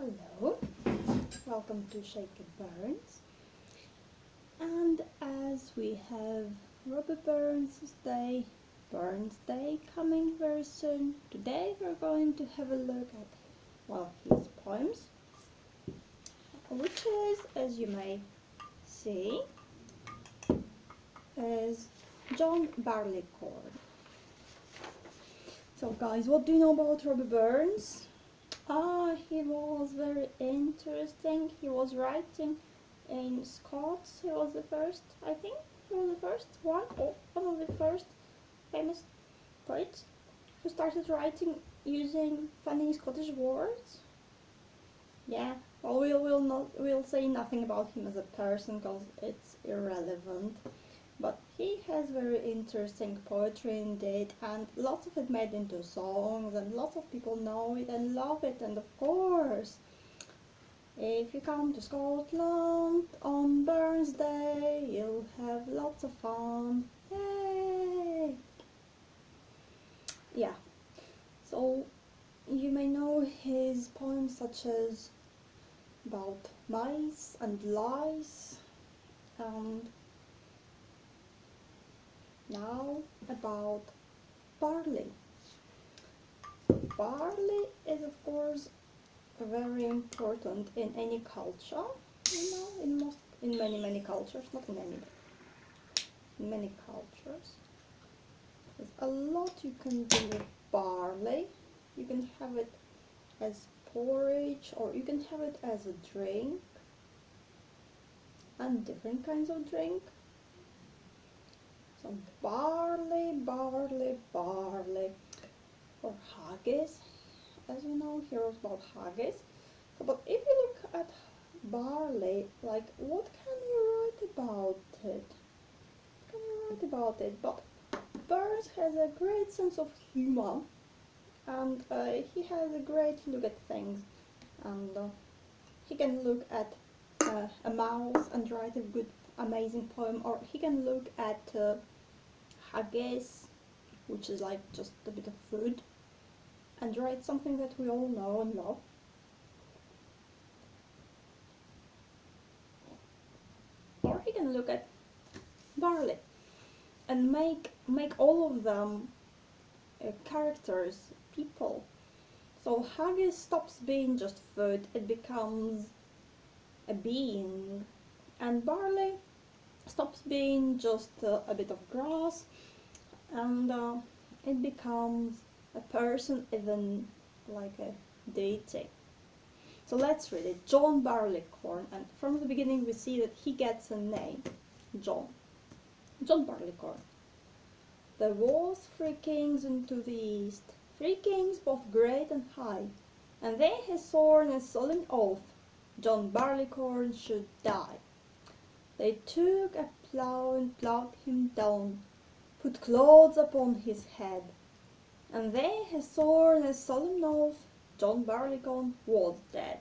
Hello, welcome to Shakeyburns. And as we have Robert Burns' Day coming very soon, today we're going to have a look at one of his poems, which is, as you may see, is John Barleycorn. So guys, what do you know about Robert Burns? He was very interesting. He was writing in Scots. He was the first, I think, he was the first one, or one of the first famous poets who started writing using funny Scottish words. Yeah, well, we'll say nothing about him as a person because it's irrelevant. But he has very interesting poetry indeed, and lots of it made into songs, and lots of people know it and love it. And of course, if you come to Scotland on Burns Day, you'll have lots of fun. Yay! Yeah, so you may know his poems such as about mice and lice, and now about barley. Barley is of course very important in any culture, in many cultures, not in any, in many cultures. There's a lot you can do with barley. You can have it as porridge, or you can have it as a drink, and different kinds of drink. So barley, or haggis, as you know, here's about haggis. So, but if you look at barley, like, what can you write about it? But Burns has a great sense of humor, and he has a great look at things, and he can look at a mouse and write a good, amazing poem, or he can look at haggis, which is like just a bit of food, and write something that we all know and love. Or he can look at barley and make all of them characters, people. So haggis stops being just food, it becomes a being, and barley stops being just a bit of grass, and it becomes a person, even like a deity. So let's read it. John Barleycorn, and from the beginning we see that he gets a name, John Barleycorn. There was 3 kings into the east, 3 kings both great and high, and they had sworn a solemn oath, John Barleycorn should die. They took a plough and ploughed him down, put clothes upon his head, and they had sworn a solemn oath, John Barleycorn was dead.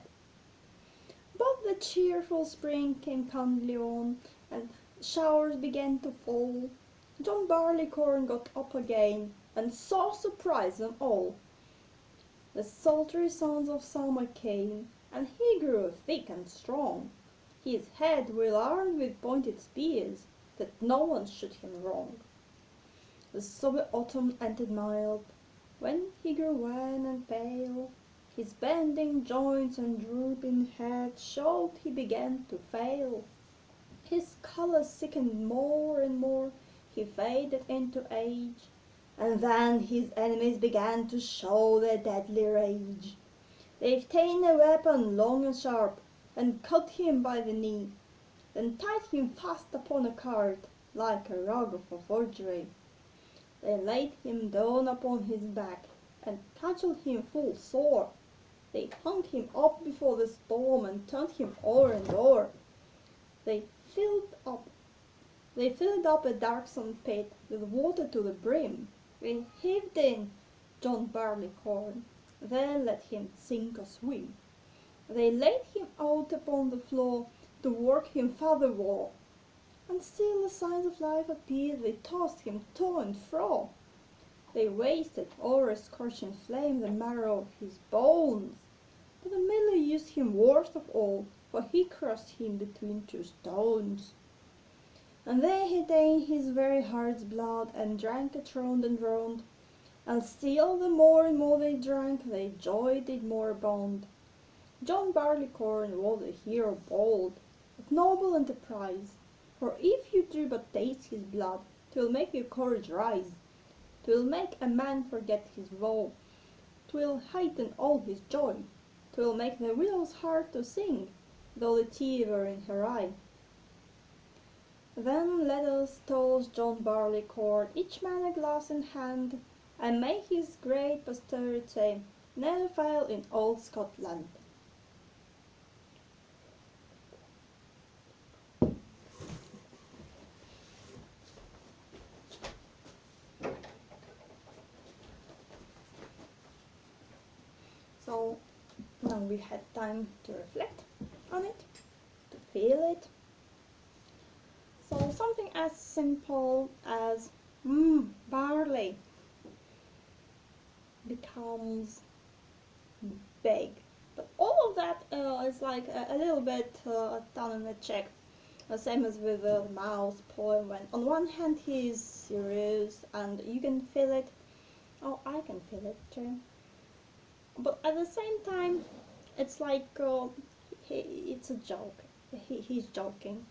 But the cheerful spring came calmly on, and showers began to fall. John Barleycorn got up again, and saw surprise them all. The sultry sons of summer came, and he grew thick and strong, his head well armed with pointed spears, that no one should him wrong. The sober autumn ended mild, when he grew wan and pale, his bending joints and drooping head showed he began to fail. His colour sickened more and more, he faded into age, and then his enemies began to show their deadly rage. They ta'en a weapon long and sharp, and cut him by the knee, then tied him fast upon a cart, like a rug for forgery. They laid him down upon his back, and cudgelled him full sore. They hung him up before the storm, and turned him o'er and o'er. They filled up a darksome pit with water to the brim. They heaved in John Barleycorn, there let him sink or swim. They laid him out upon the floor to work him furthermore, and still the signs of life appeared. They tossed him to and fro. They wasted o'er a scorching flame the marrow of his bones. But the miller used him worst of all, for he crushed him between two stones. And there he drank his very heart's blood, and drank it round and round. And still the more and more they drank, their joy did more abound. John Barleycorn was a hero bold, of noble enterprise, for if you do but taste his blood, 'twill make your courage rise. 'Twill make a man forget his woe, 'twill heighten all his joy, 'twill make the widow's heart to sing, though the tear were in her eye. Then let us toast John Barleycorn, each man a glass in hand, and may his great posterity never fail in old Scotland. So now we had time to reflect on it, to feel it. So something as simple as barley becomes big. But all of that is like a little bit done in a check. The same as with the mouse poem, when on one hand he is serious and you can feel it. Oh, I can feel it too. But at the same time, it's like it's a joke. He's joking.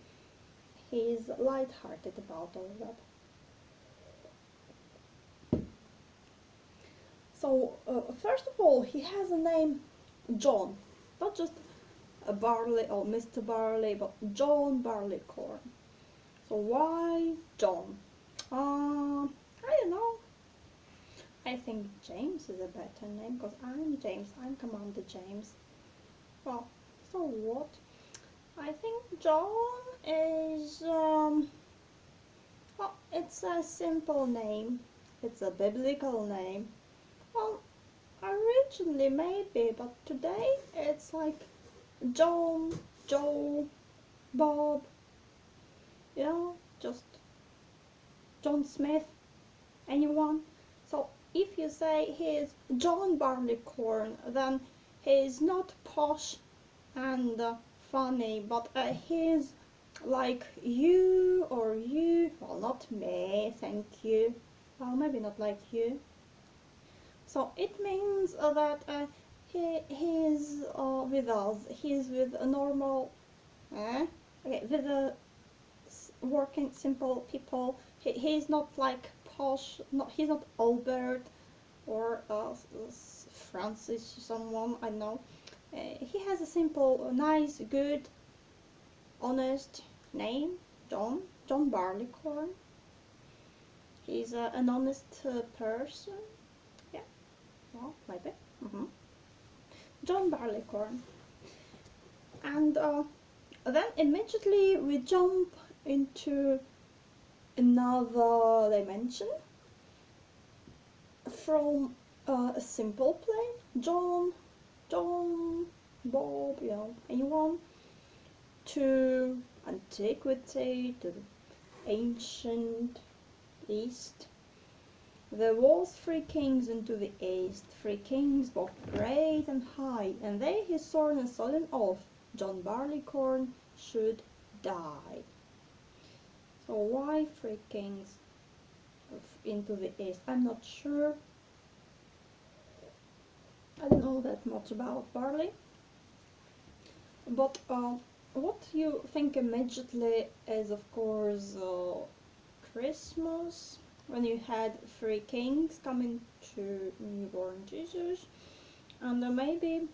He's light-hearted about all that. So first of all, he has a name, John, not just a Barley or Mr. Barley, but John Barleycorn. So why John? I don't know. I think James is a better name, because I'm James, I'm Commander James. Well, so what? I think John is, well, it's a simple name. It's a biblical name. Well, originally maybe, but today it's like John, Joe, Bob, you know, just John Smith, anyone. So if you say he's John Barleycorn, then he's not posh and funny, but he's like you or you. Well, not me, thank you. Well, maybe not like you. So it means that he's with us. He's with a normal, okay, with the working simple people. He's not like posh. He's not Albert or Francis, someone I know. He has a simple, nice, good, honest name, John Barleycorn. He's an honest person. Yeah, well, maybe. John Barleycorn. And then immediately we jump into another dimension from a simple plain John, Bob, you know, anyone, to antiquity, to the ancient East. There was 3 kings into the East, 3 kings both great and high, and they his sword and solemn oath, John Barleycorn should die. So why 3 kings into the East? I'm not sure. I don't know that much about barley. But what you think immediately is, of course, Christmas, when you had 3 kings coming to newborn Jesus, and maybe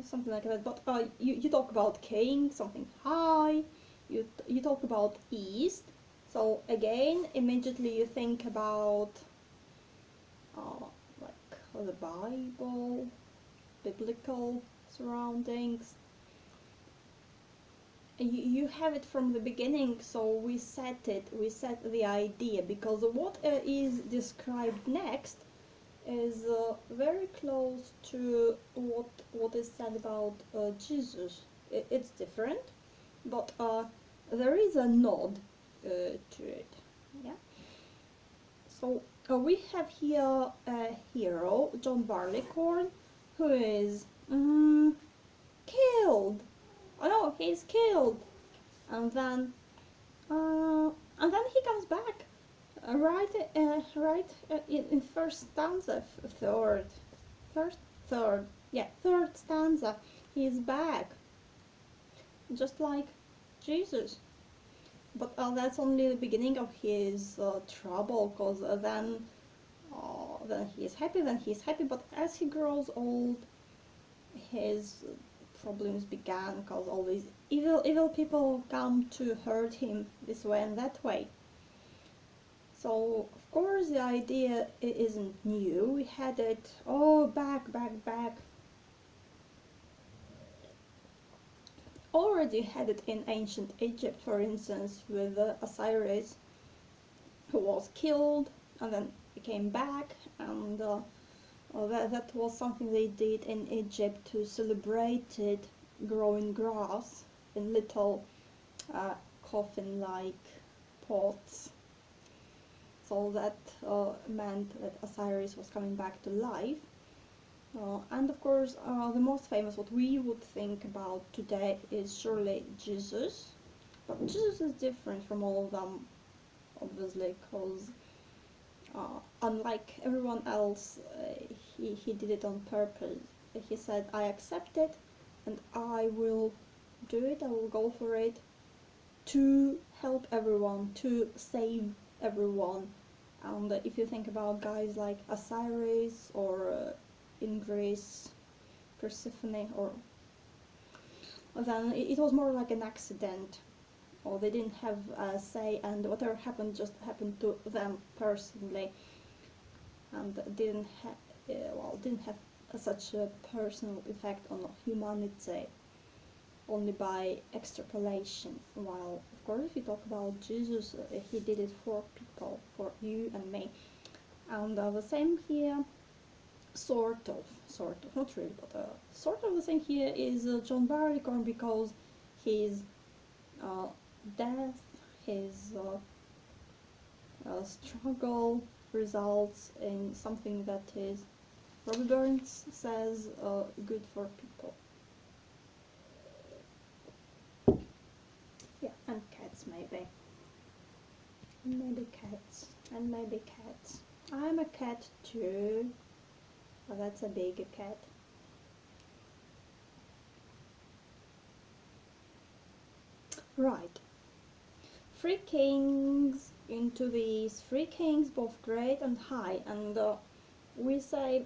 something like that. But you talk about king, something high, you talk about East, so again immediately you think about like the Bible, biblical surroundings. You have it from the beginning, so we set the idea, because what is described next is very close to what is said about Jesus. It's different, but there is a nod to it. Yeah. So we have here a hero, John Barleycorn, who is mm, killed. Oh no, he's killed. And then, he comes back, in first stanza, first, third stanza. He's back, just like Jesus. But that's only the beginning of his trouble, cause then he's happy, but as he grows old, his problems began, cause all these evil people come to hurt him this way and that way. So of course the idea isn't new. We had it back. Already had it in ancient Egypt, for instance, with Osiris, who was killed and then he came back, and that was something they did in Egypt to celebrate it, growing grass in little coffin-like pots. So that meant that Osiris was coming back to life. And of course, the most famous, what we would think about today, is surely Jesus. But Jesus is different from all of them, obviously, because unlike everyone else, he did it on purpose. He said, I accept it, and I will do it, I will go for it, to help everyone, to save everyone. And if you think about guys like Osiris, or in Greece, Persephone, or then it was more like an accident, or they didn't have a say, and whatever happened just happened to them personally, and didn't have such a personal effect on humanity, only by extrapolation. While of course if you talk about Jesus, he did it for people, for you and me. And the same here, sort of, not really, but sort of the same here is John Barleycorn, because his death, his struggle results in something that is, Robbie Burns says, good for people. Yeah, and cats maybe. Maybe cats, and maybe cats. I'm a cat too. Oh, that's a big cat. Right. Three kings into these, three kings both great and high, and we say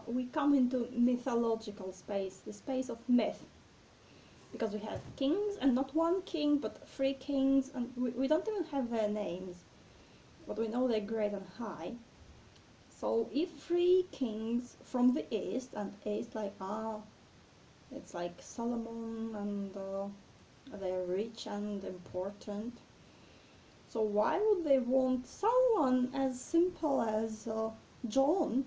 we come into mythological space, the space of myth, because we have kings, and not one king but three kings, and we don't even have their names, but we know they're great and high. So if three kings from the east, and east like it's like Solomon, and they're rich and important, so why would they want someone as simple as John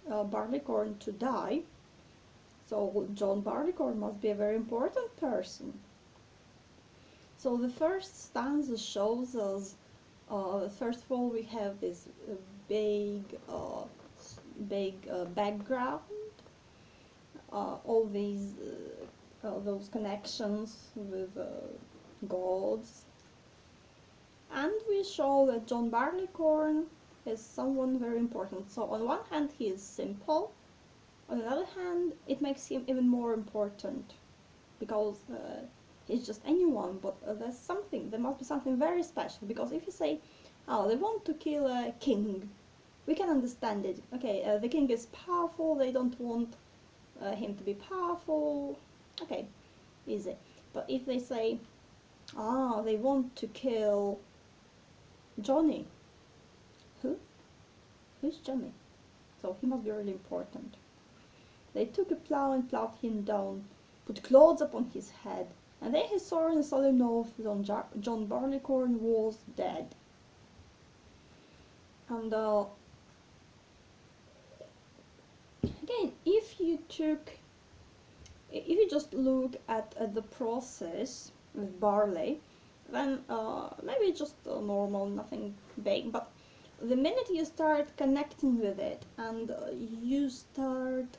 Barleycorn to die? So John Barleycorn must be a very important person. So the first stanza shows us, first of all, we have this big background, all these those connections with gods, and we show that John Barleycorn is someone very important. So on one hand he is simple, on the other hand it makes him even more important, because he's just anyone, but there must be something very special, because if you say, oh, they want to kill a king, we can understand it. Okay, the king is powerful, they don't want him to be powerful. Okay, easy. But if they say, they want to kill Johnny, who's Johnny? So he must be really important. They took a plough and ploughed him down, put clods upon his head, and then he saw in the southern north John Barleycorn was dead. And again, if you just look at the process with barley, then maybe it's just normal, nothing big, but the minute you start connecting with it, and you start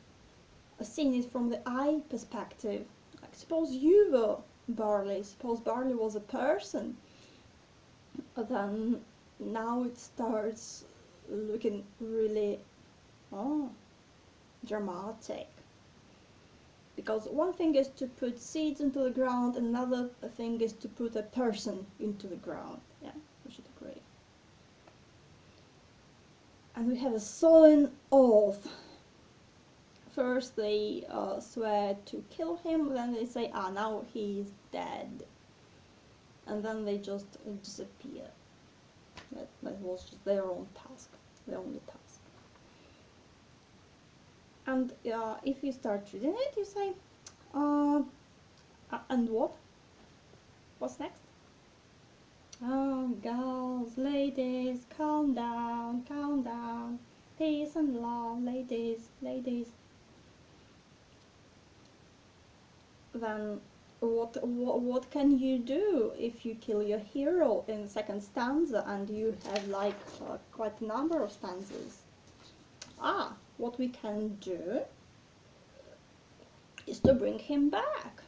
seeing it from the I perspective. Like, suppose you were Barley, suppose Barley was a person, then now it starts looking really dramatic. Because one thing is to put seeds into the ground, another thing is to put a person into the ground. Yeah, we should agree. And we have a solemn oath. First they swear to kill him, then they say, now he's dead. And then they just disappear. That was just their own task, their only task. And if you start reading it, you say, and what? What's next? Oh, girls, ladies, calm down, peace and love, ladies. Then what can you do if you kill your hero in the second stanza and you have like quite a number of stanzas? What we can do is to bring him back.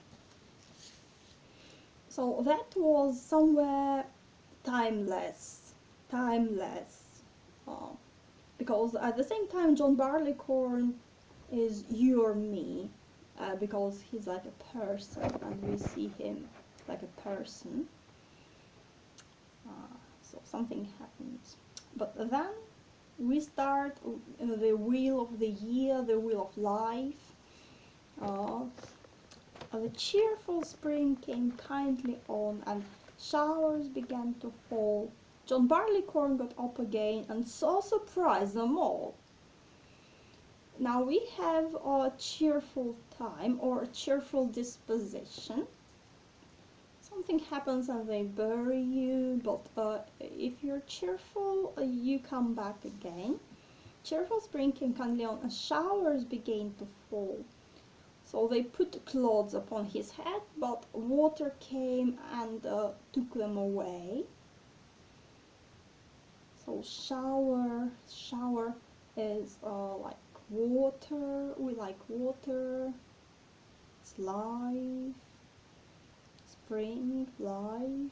So that was somewhere timeless, because at the same time John Barleycorn is you or me, because he's like a person and we see him like a person. So something happens. But then we start the wheel of the year, the wheel of life. The cheerful spring came kindly on, and showers began to fall. John Barleycorn got up again, and so surprised them all. Now we have a cheerful time, or a cheerful disposition. Something happens and they bury you, but if you're cheerful, you come back again. Cheerful spring came kindly on, and showers began to fall. So they put cloths upon his head, but water came and took them away. So shower is like water. We like water. It's life. Spring, life.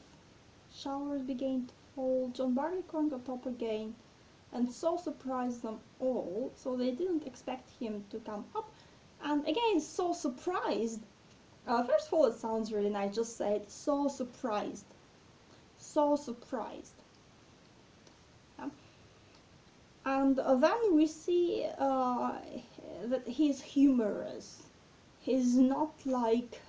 Showers began to fall. John Barleycorn got up again and so surprised them all. So they didn't expect him to come up. And again, so surprised. First of all, it sounds really nice. Just say it. So surprised. So surprised. Yeah. And then we see that he's humorous. He's not like,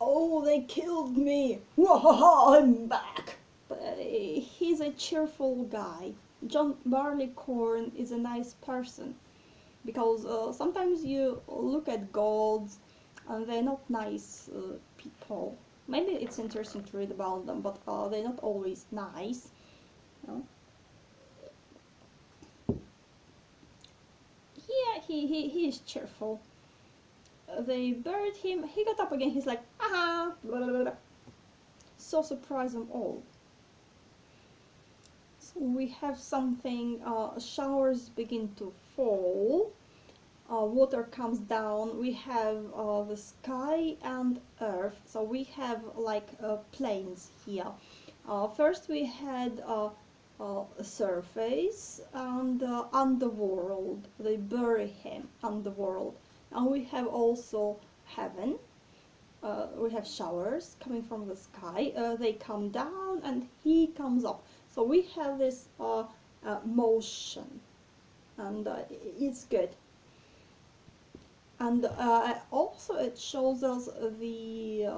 oh, they killed me. Wahaha, I'm back. But he's a cheerful guy. John Barleycorn is a nice person. Because sometimes you look at gods and they're not nice people. Maybe it's interesting to read about them, but they're not always nice. You know? Yeah, he is cheerful. They buried him. He got up again. He's like, aha, blah, blah, blah. So surprised them all. So we have something. Showers begin to fall. Water comes down. We have the sky and earth. So we have like planes here. First we had surface and underworld. They bury him underworld. And we have also heaven. We have showers coming from the sky. They come down and he comes up. So we have this motion, and it's good. And also it shows us the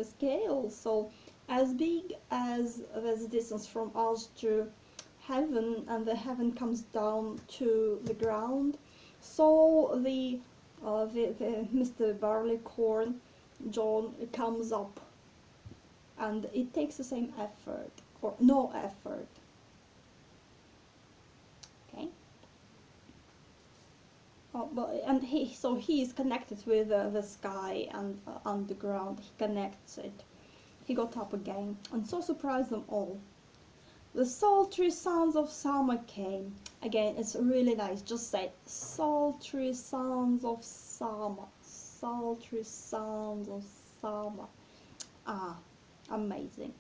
scale. So as big as the distance from us to heaven, and the heaven comes down to the ground, so the Mr. Barleycorn, John, comes up, and it takes the same effort, or no effort. Okay. And he is connected with the sky and underground. He connects it. He got up again, and so surprised them all. The sultry sounds of summer came. Again, it's really nice. Just say sultry sounds of summer. Sultry sounds of summer. Ah, amazing.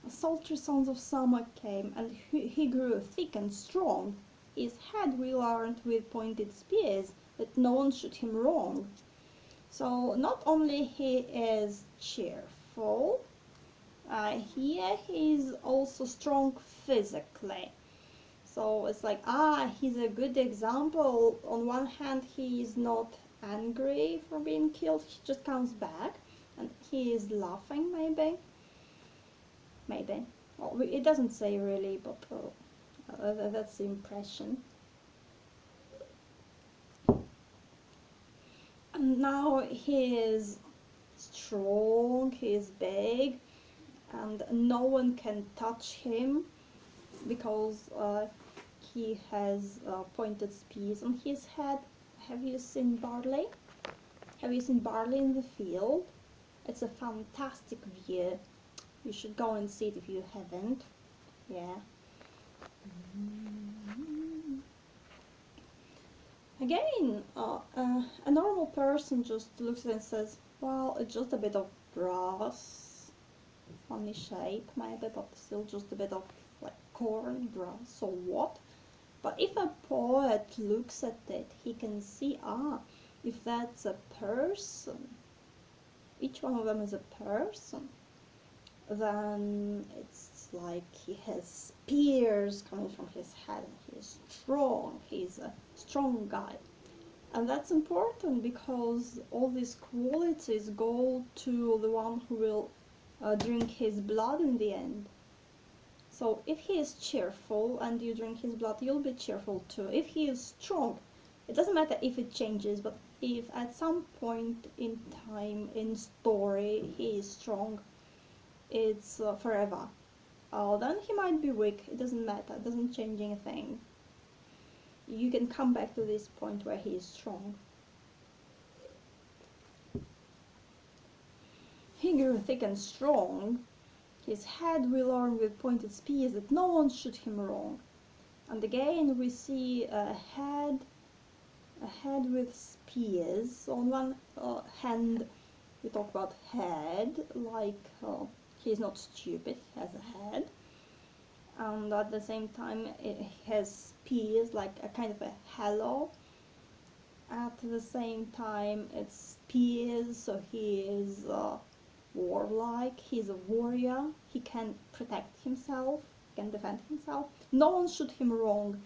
Sultry sounds of summer came, and he grew thick and strong. His head we armed with pointed spears, that no one shoot him wrong. So not only he is cheerful, here he's also strong physically. So it's like, he's a good example. On one hand, he is not angry for being killed, he just comes back and he is laughing, maybe. Well, it doesn't say really, but that's the impression. And now he is strong, he is big, and no one can touch him because he has pointed spears on his head. Have you seen barley? Have you seen barley in the field? It's a fantastic view. You should go and see it if you haven't. Yeah. Again, a normal person just looks at it and says, well, it's just a bit of grass. Funny shape maybe, but still just a bit of like corn, grass, so what? But if a poet looks at it, he can see, if that's a person, each one of them is a person, then it's like he has spears coming from his head, and he's strong, he's a strong guy. And that's important because all these qualities go to the one who will drink his blood in the end. So if he is cheerful and you drink his blood, you'll be cheerful too. If he is strong, it doesn't matter if it changes, but if at some point in time in story he is strong, it's forever. Then he might be weak, it doesn't matter, it doesn't change anything. You can come back to this point where he is strong. He grew thick and strong. His head will armed with pointed spears, that no one shoot him wrong. And again we see a head with spears. On one hand we talk about head, like he's not stupid, he has a head. And at the same time it has spears, like a kind of a halo. At the same time it's spears, so he is warlike, he's a warrior, he can protect himself, can defend himself. No one shoot him wrong.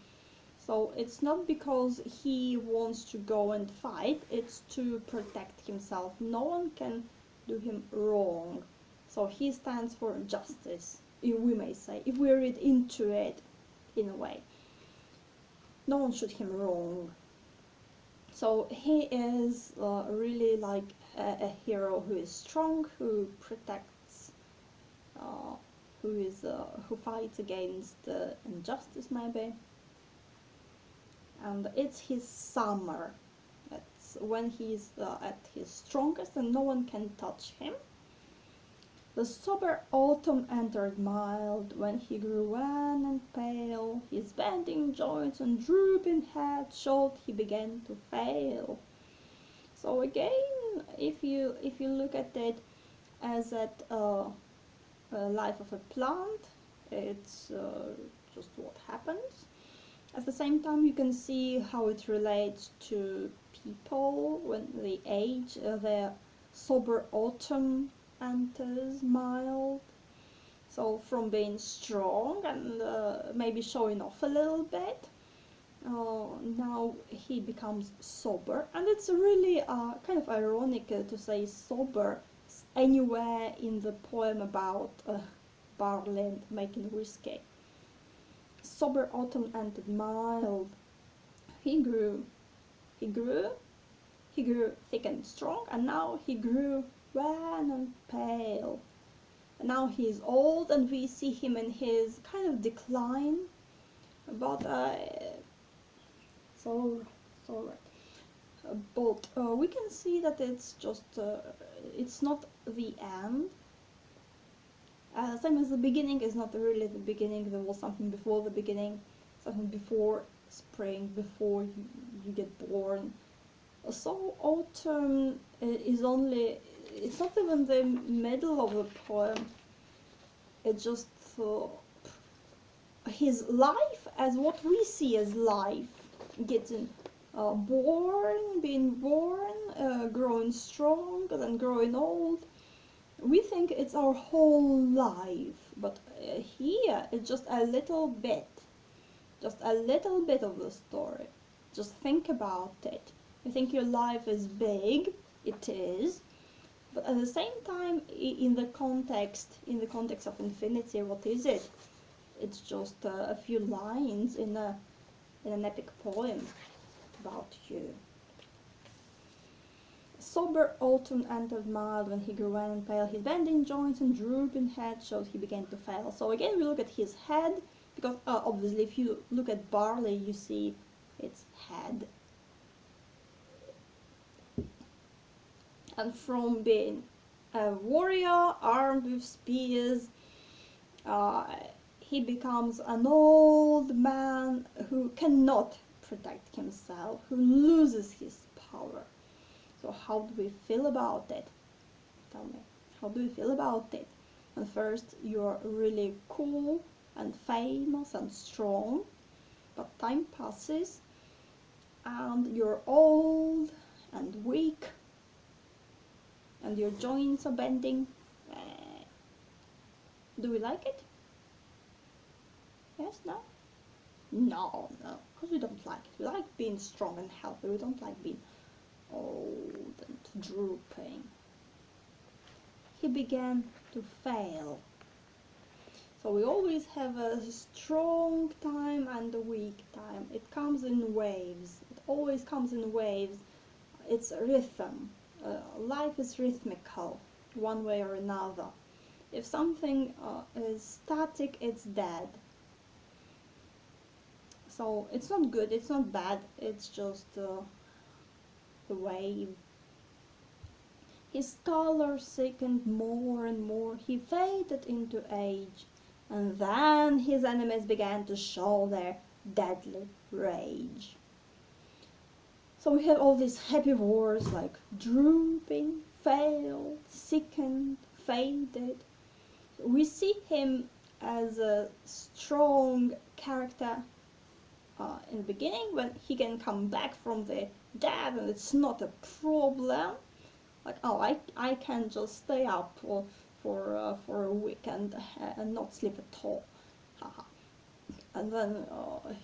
So it's not because he wants to go and fight, it's to protect himself. No one can do him wrong. So he stands for justice, we may say, if we read into it in a way. No one shoot him wrong. So he is really like a hero who is strong, who protects, who fights against injustice maybe. And it's his summer. That's when he's at his strongest and no one can touch him. The sober autumn entered mild, when he grew wan and pale. His bending joints and drooping head showed he began to fail. So again, if you look at it as at life of a plant, it's just what happens. At the same time, you can see how it relates to people when they age. Their sober autumn enters mild. So from being strong and maybe showing off a little bit, now he becomes sober. And it's really kind of ironic to say sober anywhere in the poem about barley and making whiskey. Sober autumn entered mild. He grew thick and strong, and now he grew wan and pale. And now he is old, and we see him in his kind of decline. But we can see that it's just it's not the end. Same as the beginning is not really the beginning. There was something before the beginning, something before spring, before you get born. So autumn is only, it's not even the middle of the poem. It's just his life as what we see as life, getting born, being born, growing strong, then growing old. We think it's our whole life, but here it's just a little bit of the story. Just think about it. You think your life is big, it is, but at the same time, in the context of infinity, what is it? It's just a few lines in an epic poem about you. Sober autumn entered mild when he grew wan and pale. His bending joints and drooping head showed he began to fail. So again, we look at his head, because obviously if you look at barley, you see its head. And from being a warrior armed with spears, he becomes an old man who cannot protect himself, who loses his power. So how do we feel about it? Tell me, how do you feel about it? And first, you're really cool and famous and strong, but time passes and you're old and weak and your joints are bending. Do we like it? Yes, no? No, because we don't like it. We like being strong and healthy. We don't like being old and drooping. He began to fail. So we always have a strong time and a weak time. It comes in waves. It always comes in waves. It's rhythm. Life is rhythmical, one way or another. If something is static, it's dead. So it's not good, it's not bad, it's just the wave. His color sickened more and more. He faded into age, and then his enemies began to show their deadly rage. So we have all these happy words like drooping, failed, sickened, faded. We see him as a strong character in the beginning, when he can come back from the dead and it's not a problem. Like, oh, I can just stay up for a week and not sleep at all. Haha. And then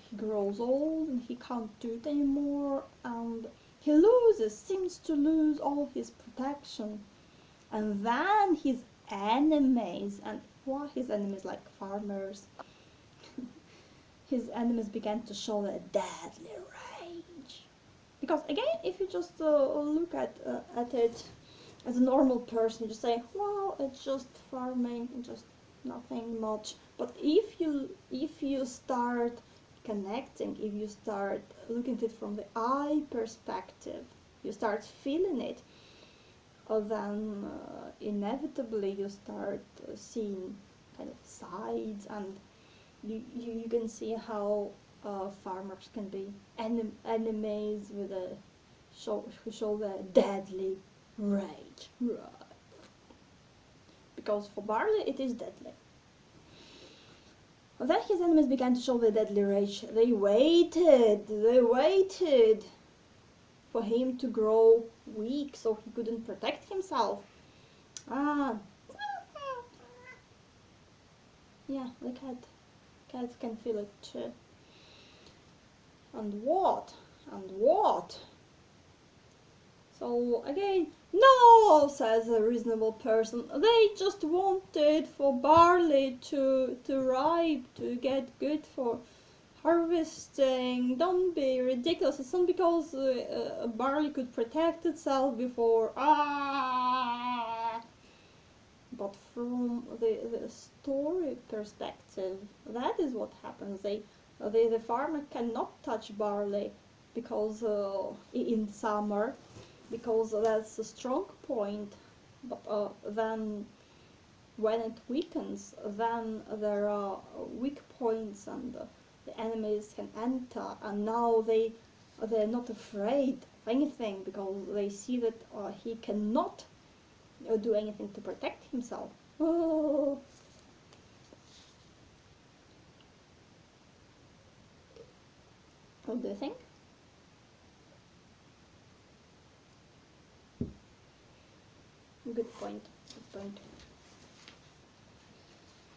he grows old and he can't do it anymore, and he seems to lose all his protection. And then his enemies, and what his enemies, like farmers, his enemies began to show their deadly rage. Because again, if you just look at it as a normal person, you just say, well, it's just farming, just nothing much. But if you start connecting, if you start looking at it from the eye perspective, you start feeling it, then inevitably you start seeing kind of sides, and you can see how farmers can be enemies with who show their deadly rage. Right. Because for barley it is deadly. Then his enemies began to show their deadly rage. They waited for him to grow weak so he couldn't protect himself. Yeah, the cats can feel it too. And what? So again, no, says a reasonable person. They just wanted for barley to ripe, to get good for harvesting. Don't be ridiculous. It's not because barley could protect itself before. But from the story perspective, that is what happens. The farmer cannot touch barley because in summer, because that's a strong point. But then when it weakens, then there are weak points, and the enemies can enter, and now they're not afraid of anything because they see that he cannot do anything to protect himself. Oh. What do you think? Good point. Good point.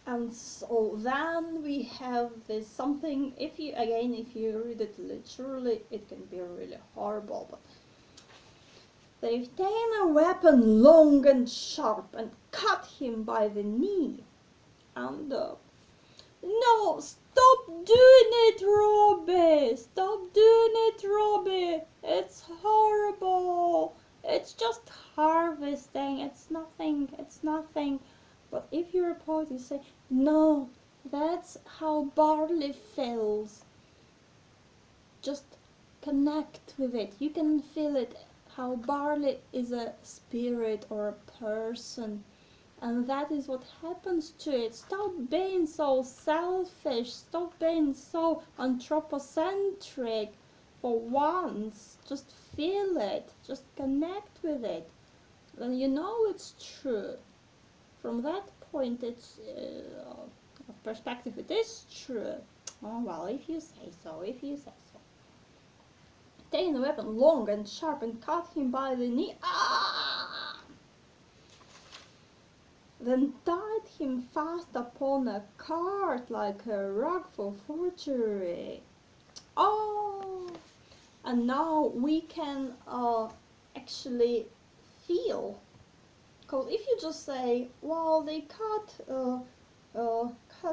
And so then we have this something, if you read it literally, it can be really horrible, but they've taken a weapon long and sharp and cut him by the knee. And no, stop doing it, Robbie! Stop doing it, Robbie! It's horrible! It's just harvesting, it's nothing. But if you're a poet, you say, no, that's how barley feels. Just connect with it. You can feel it, how barley is a spirit or a person. And that is what happens to it. Stop being so selfish. Stop being so anthropocentric for once. Just feel it. Just connect with it. And you know it's true. From that point, it's perspective, it is true. Oh well, if you say so, Taking the weapon long and sharp and cut him by the knee. Ah! Then tied him fast upon a cart like a rug for forgery. Oh! And now we can actually feel. Because if you just say, well, they cut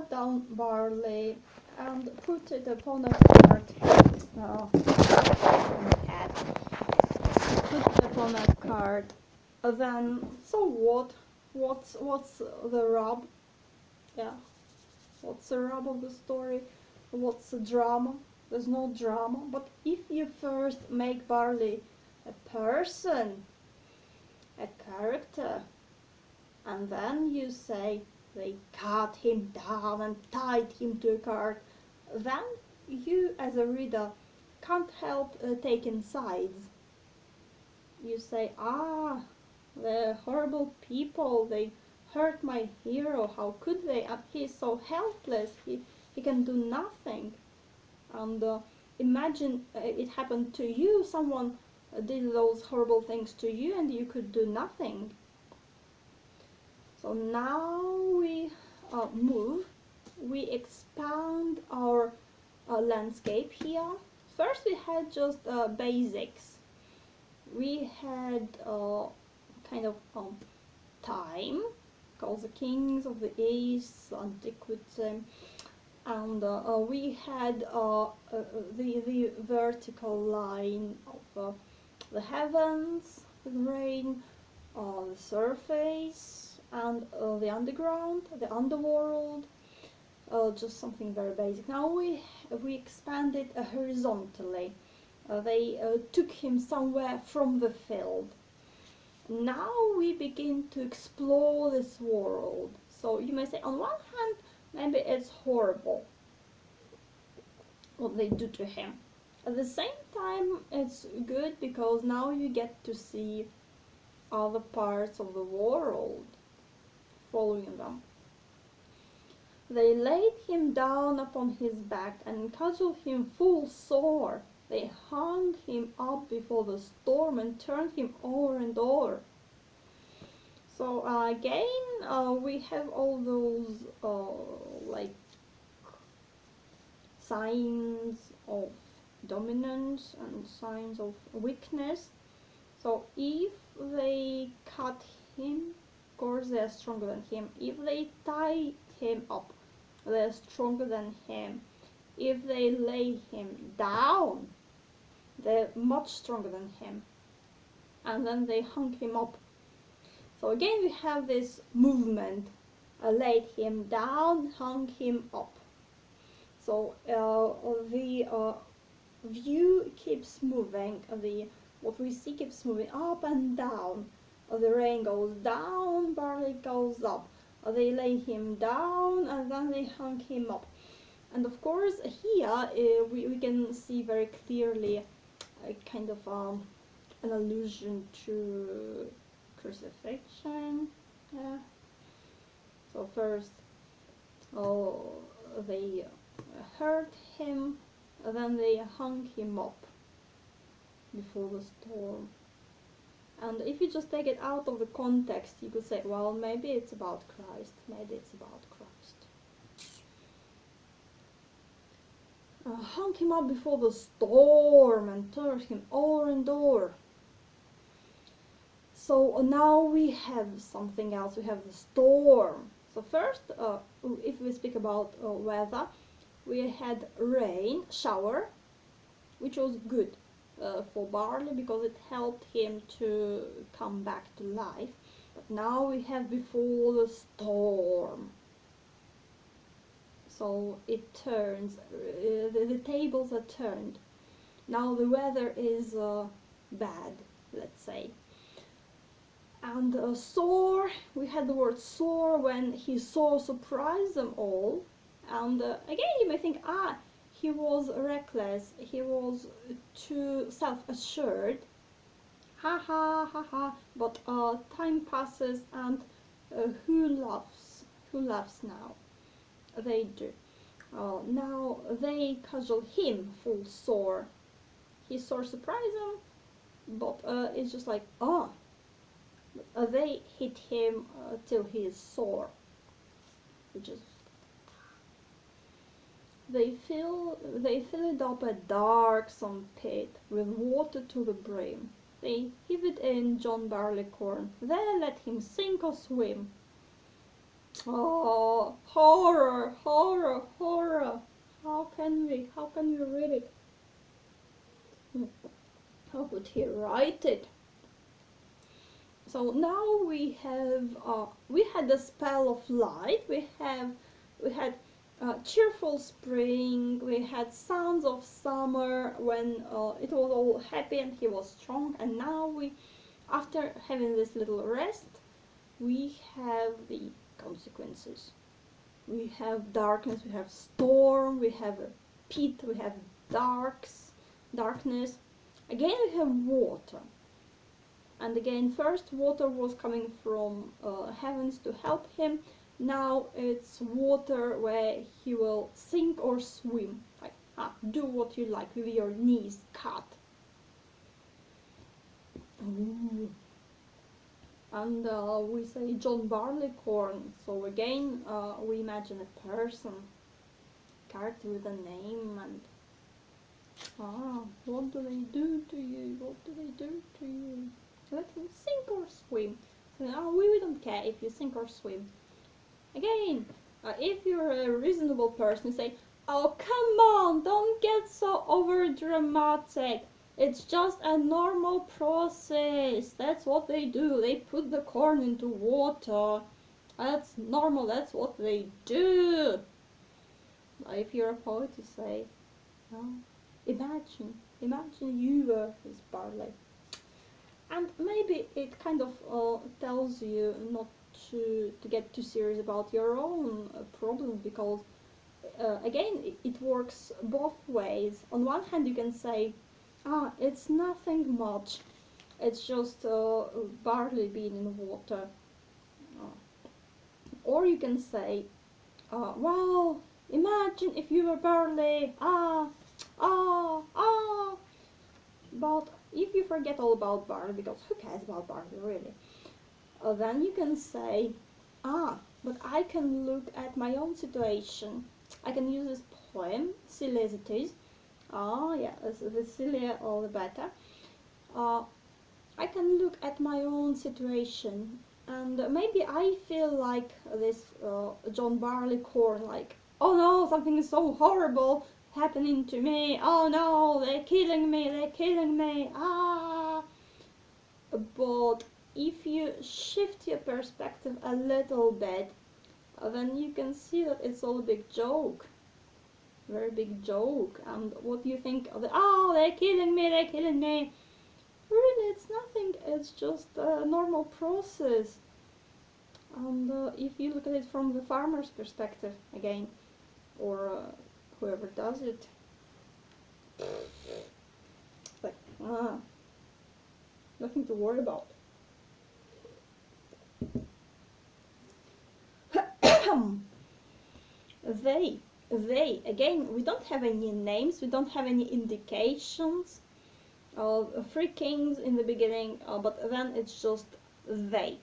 down barley and put it upon a cart, put it upon a cart, then so what? What's the rub? Yeah, what's the rub of the story? What's the drama? There's no drama. But if you first make barley a person, a character, and then you say they cut him down and tied him to a cart, then you as a reader can't help taking sides. You say, ah, they're horrible people, they hurt my hero, how could they? And he's so helpless, he can do nothing. And imagine it happened to you, someone did those horrible things to you and you could do nothing. So now we we expand our landscape here. First we had just basics. We had kind of time, called the kings of the East, antiquity, and we had the vertical line of the heavens, the rain, the surface, and the underground, the underworld, just something very basic. Now we expanded horizontally. They took him somewhere from the field. Now we begin to explore this world. So you may say, on one hand, maybe it's horrible what they do to him. At the same time, it's good because now you get to see other parts of the world, following them. They laid him down upon his back and cudgeled him full sore. They hung him up before the storm and turned him over and over. So again, we have all those like signs of dominance and signs of weakness. So if they cut him, of course they are stronger than him. If they tie him up, they are stronger than him. If they lay him down, they're much stronger than him. And then they hung him up. So again we have this movement, laid him down, hung him up. So the view keeps moving, what we see keeps moving up and down. The rain goes down, barley goes up. they lay him down and then they hung him up. And of course here we can see very clearly a kind of an allusion to crucifixion. Yeah. So first, they hurt him, then they hung him up before the storm. And if you just take it out of the context, you could say, well, maybe it's about Christ, maybe it's about Christ. Hung him up before the storm and turned him over and over. So now we have something else, we have the storm. So first, if we speak about weather, we had rain, shower, which was good for Barley because it helped him to come back to life. But now we have before the storm. So it turns, the tables are turned. Now the weather is bad, let's say. And sore, we had the word sore when he so surprised them all. And again you may think, he was reckless, he was too self-assured. Ha ha ha ha. But time passes and who laughs now? They do. Now they cudgel him full sore. He's sore surprised them, but it's just like, they hit him till he is sore. Which is, they fill it up a darksome pit with water to the brim. They heave it in John Barleycorn. There let him sink or swim. Oh, horror, horror, horror. How can we read it? How could he write it? So now we had the spell of light, we had cheerful spring, we had sounds of summer when it was all happy and he was strong, and now after having this little rest, we have the consequences. We have darkness, we have storm, we have a pit, we have darkness. Again we have water. And again, first water was coming from heavens to help him. Now it's water where he will sink or swim. Like, do what you like with your knees cut. Ooh. And we say John Barleycorn. So again, we imagine a person, character with a name, and what do they do to you? What do they do to you? Let him sink or swim. So, we don't care if you sink or swim. Again, if you're a reasonable person, you say, oh, come on, don't get so over dramatic. It's just a normal process. That's what they do. They put the corn into water. That's normal. That's what they do. If you're a poet, you say, imagine you were his barley. And maybe it kind of tells you not to get too serious about your own problems, because again it works both ways. On one hand you can say, it's nothing much, it's just barley being in water. Or you can say, well, imagine if you were barley, but if you forget all about barley, because who cares about barley really, then you can say, but I can look at my own situation. I can use this poem, silly as it is. The sillier all the better. I can look at my own situation, and maybe I feel like this John Barleycorn, like, oh no, something is so horrible happening to me, oh no, they're killing me, But if you shift your perspective a little bit, then you can see that it's all a big joke, very big joke. And what do you think of they're killing me, really, it's nothing, it's just a normal process. And if you look at it from the farmer's perspective again, or whoever does it, it's like, nothing to worry about. They, again, we don't have any names, we don't have any indications of three kings in the beginning, but then it's just they.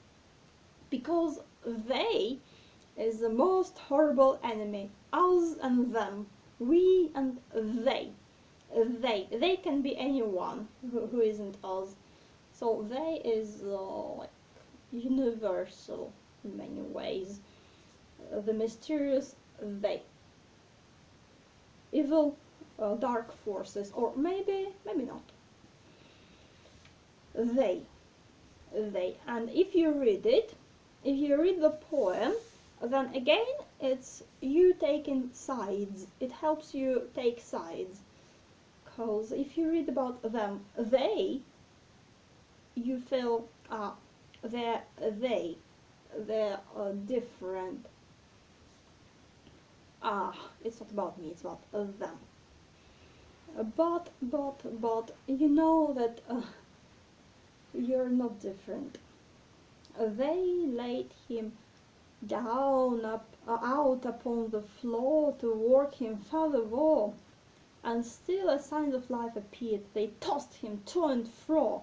Because they is the most horrible enemy. Us and them. We and they. They can be anyone who isn't us. So they is like universal in many ways. The mysterious they. Evil, dark forces, or maybe not. They. And if you read it, if you read the poem, then again it's you taking sides. It helps you take sides. Because if you read about them, you feel, they're different. It's not about me, it's about them. But you know that you're not different. They laid him down out upon the floor to work him furthermore, and still as signs of life appeared. They tossed him to and fro.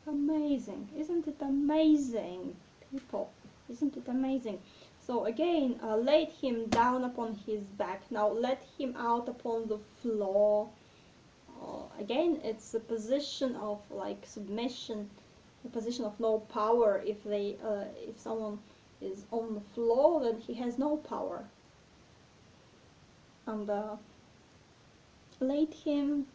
Amazing, isn't it amazing, people? Isn't it amazing? So again, laid him down upon his back. Now let him out upon the floor. Again, it's a position of like submission, a position of no power. If someone is on the floor, then he has no power. And laid him,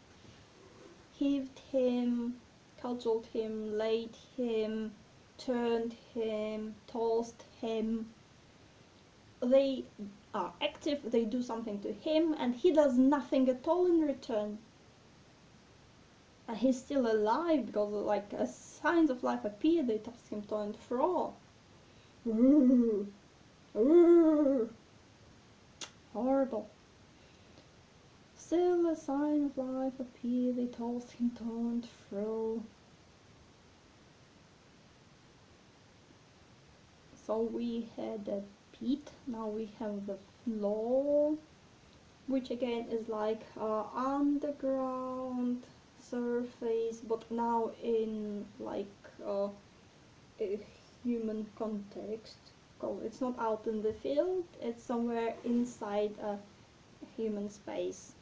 heaved him, cudgeled him, laid him, turned him, tossed him. They are active, they do something to him, and he does nothing at all in return. And he's still alive because, like, as signs of life appear, they toss him to and fro. Horrible. Still as signs of life appear, they toss him to and fro. So we had a pit, now we have the floor, which again is like underground surface, but now in like a human context. It's not out in the field, it's somewhere inside a human space.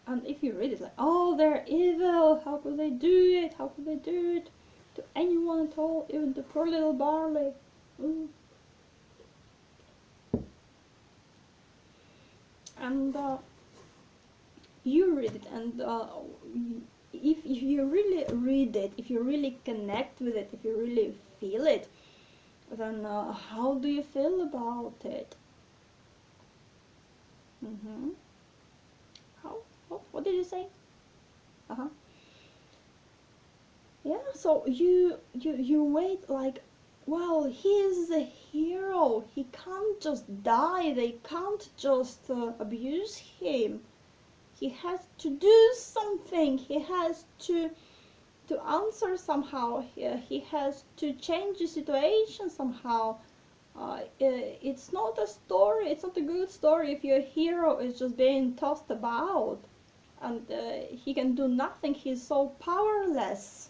And if you read it, like, oh, they're evil, how could they do it, how could they do it to anyone at all, even to poor little Barley. And you read it, and if you really read it, if you really connect with it, if you really feel it, then how do you feel about it? What did you say? Yeah, so you wait, like, well, he is the hero, he can't just die, they can't just abuse him. He has to do something, he has to answer somehow, he has to change the situation somehow. It's not a story, it's not a good story if your hero is just being tossed about and he can do nothing, he's so powerless.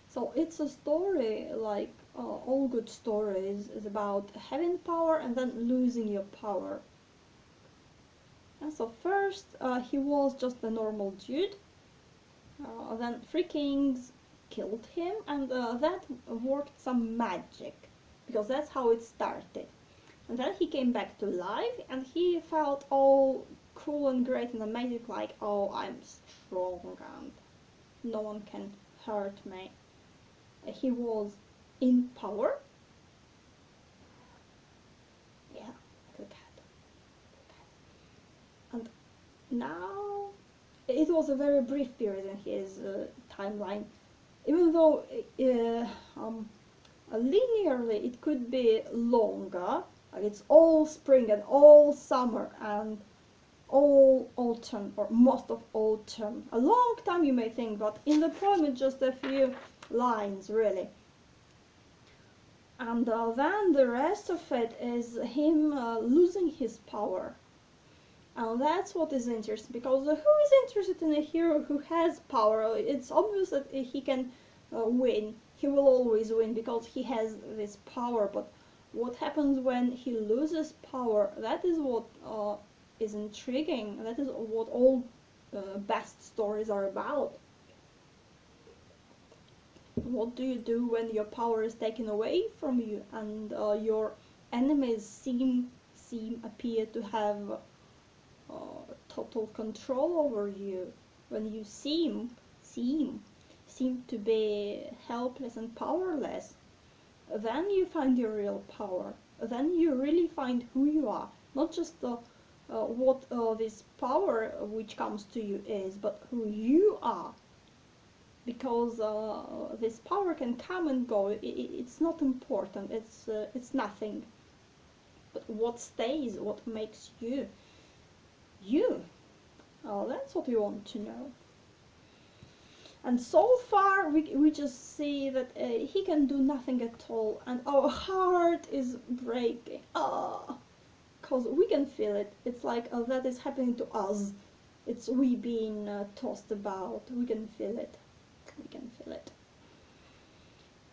So it's a story, like all good stories, is about having power and then losing your power. And so first he was just a normal dude, then three kings killed him, and that worked some magic, because that's how it started. And then he came back to life, and he felt all cool and great and amazing, like, oh, I'm strong and no one can hurt me. He was in power. Yeah, good cat. And now, it was a very brief period in his timeline, even though linearly it could be longer, like it's all spring and all summer and all autumn, or most of autumn. A long time you may think, but in the poem it's just a few lines really. And then the rest of it is him losing his power. And that's what is interesting, because who is interested in a hero who has power? It's obvious that he can win. He will always win because he has this power. But what happens when he loses power? That is what is intriguing. That is what all best stories are about. What do you do when your power is taken away from you and your enemies appear to have total control over you? When you seem to be helpless and powerless, then you find your real power. Then you really find who you are, not just what this power which comes to you is, but who you are. Because this power can come and go. It's not important. It's nothing. But what stays, what makes you, you. That's what we want to know. And so far we just see that he can do nothing at all, and our heart is breaking. Because we can feel it. It's like that is happening to us. It's we being tossed about. We can feel it. We can feel it.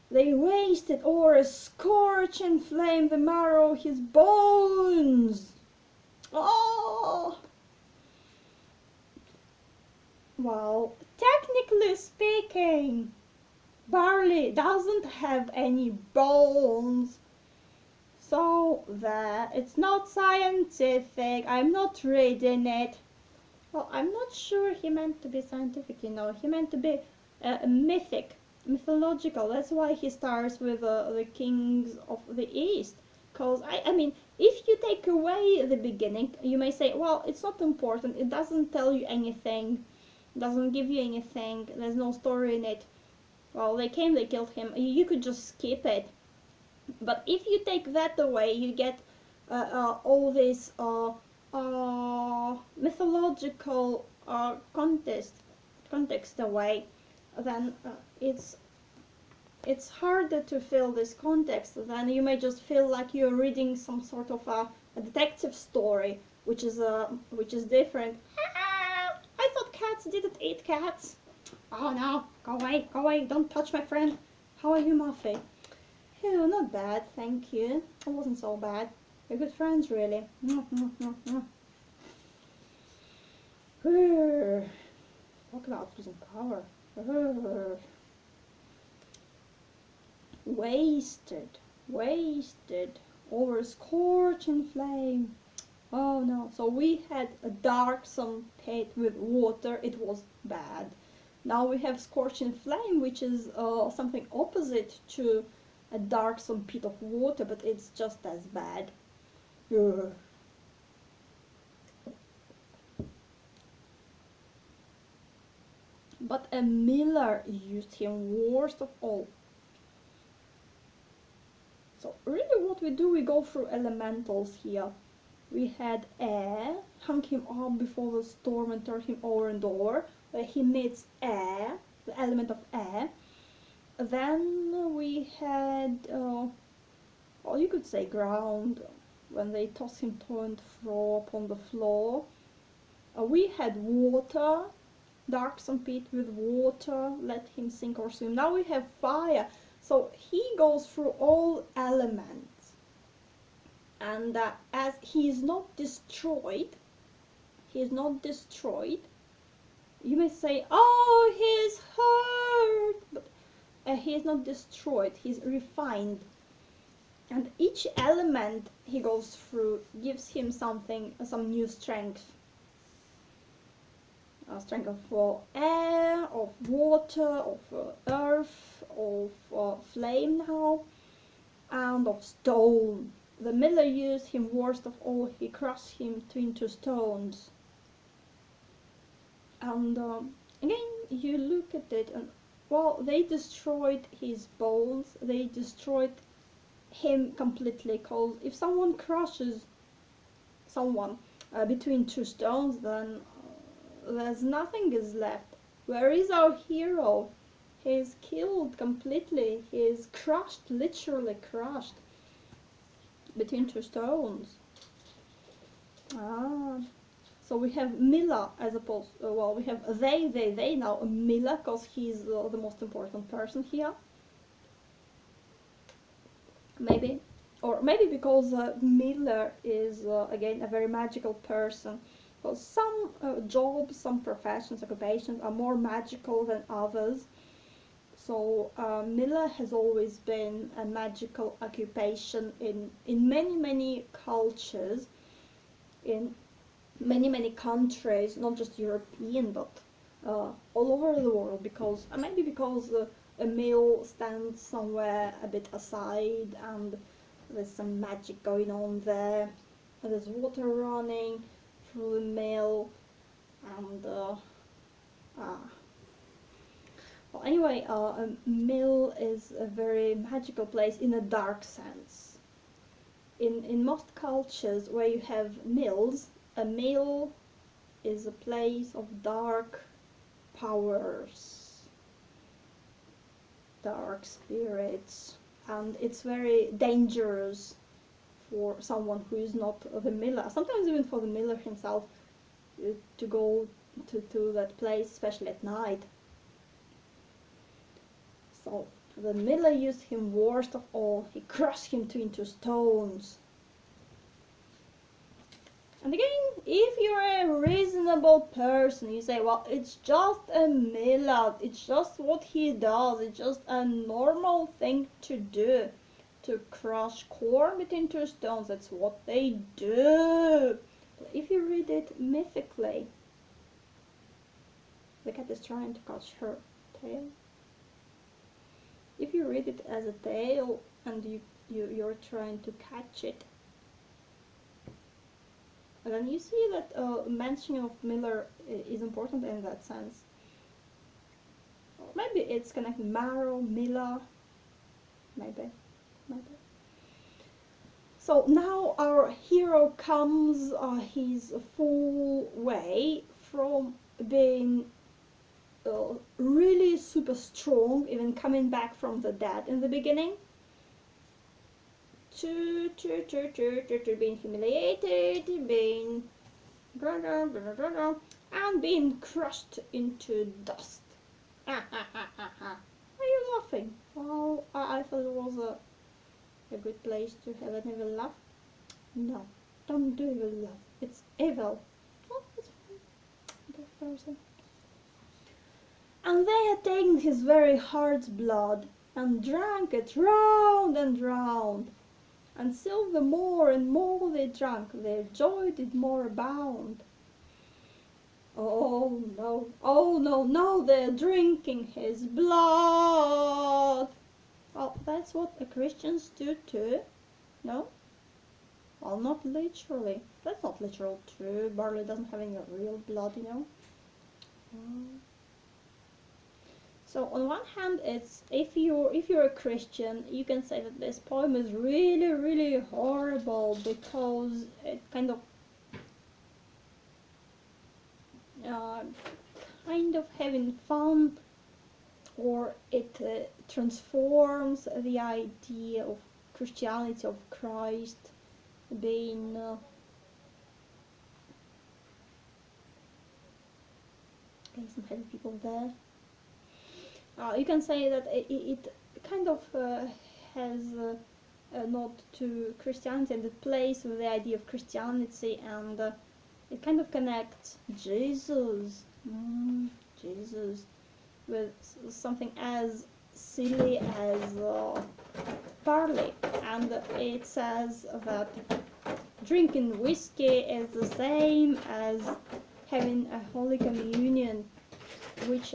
They wasted o'er a scorching flame the marrow his bones. Oh! Well, technically speaking, barley doesn't have any bones. So that it's not scientific. I'm not reading it. Well, I'm not sure he meant to be scientific, you know. He meant to be mythological. That's why he starts with the kings of the East. Because, I mean, if you take away the beginning, you may say, well, it's not important. It doesn't tell you anything. It doesn't give you anything. There's no story in it. Well, they came, they killed him. You could just skip it. But if you take that away, you get all this mythological context away. Then it's harder to feel this context. Then you may just feel like you're reading some sort of a detective story, which is different. I thought cats didn't eat cats. Oh no, go away, don't touch my friend. How are you, Muffy? Yeah, not bad, thank you. It wasn't so bad. We're good friends, really. Talk about losing power. Wasted over a scorching flame. Oh no, so we had a darksome pit with water. It was bad. Now we have scorching flame, which is something opposite to a darksome pit of water, but it's just as bad. Ugh. But a miller used him worst of all. So really what we do, we go through elementals here. We had air, hung him up before the storm and turned him over and over. He meets air, the element of air. Then we had, well, you could say ground, when they toss him to and fro upon the floor. We had water, darksome pit with water, let him sink or swim. Now we have fire, so he goes through all elements. And as he is not destroyed, you may say, oh, he's hurt, but he is not destroyed, he's refined. And each element he goes through gives him something, some new strength. Strength of air, of water, of earth, of flame now, and of stone. The miller used him worst of all, he crushed him into stones. And again, you look at it, and well, they destroyed his bones, they destroyed him completely, because if someone crushes someone between two stones, then there's nothing is left. Where is our hero? He's killed completely, he's crushed, literally crushed between two stones. So we have Mila as opposed, well, we have they now, Mila, because he's the most important person here. Maybe. Or maybe because Miller is, again, a very magical person. Because some jobs, some professions, occupations are more magical than others. So Miller has always been a magical occupation in many cultures, in many countries, not just European, but all over the world, because maybe because a mill stands somewhere a bit aside and there's some magic going on there, and there's water running through the mill, and well, anyway, a mill is a very magical place in a dark sense. In most cultures where you have mills, a mill is a place of dark powers, dark spirits, and it's very dangerous for someone who is not the miller, sometimes even for the miller himself, to go to that place, especially at night. So the miller used him worst of all. He crushed him into stones. And again, if you're a reasonable person, you say, well, it's just a miller, it's just what he does, it's just a normal thing to do, to crush corn between two stones, that's what they do. But if you read it mythically, the cat is trying to catch her tail. If you read it as a tale and you're trying to catch it, and then you see that mention of Miller is important in that sense. Or maybe it's connected Marrow, Miller, maybe. So now our hero comes his full way from being really super strong, even coming back from the dead in the beginning, to being humiliated, being and being crushed into dust. Are you laughing? Well, I thought it was a good place to have an evil laugh. No, don't do evil laugh. It's evil. Oh, it's fine. Good person. And they had taken his very heart's blood and drank it round and round. And still the more and more they drank, their joy did more abound. Oh no, they're drinking his blood. Well, that's what the Christians do too, no? Well, not literally. That's not literal true. Barley doesn't have any real blood, you know. So on one hand, it's if you're a Christian, you can say that this poem is really horrible because it kind of having fun, or it transforms the idea of Christianity, of Christ being some heavy people there. You can say that it kind of has a nod to Christianity and it plays with the idea of Christianity, and it kind of connects Jesus with something as silly as barley, and it says that drinking whiskey is the same as having a Holy Communion, which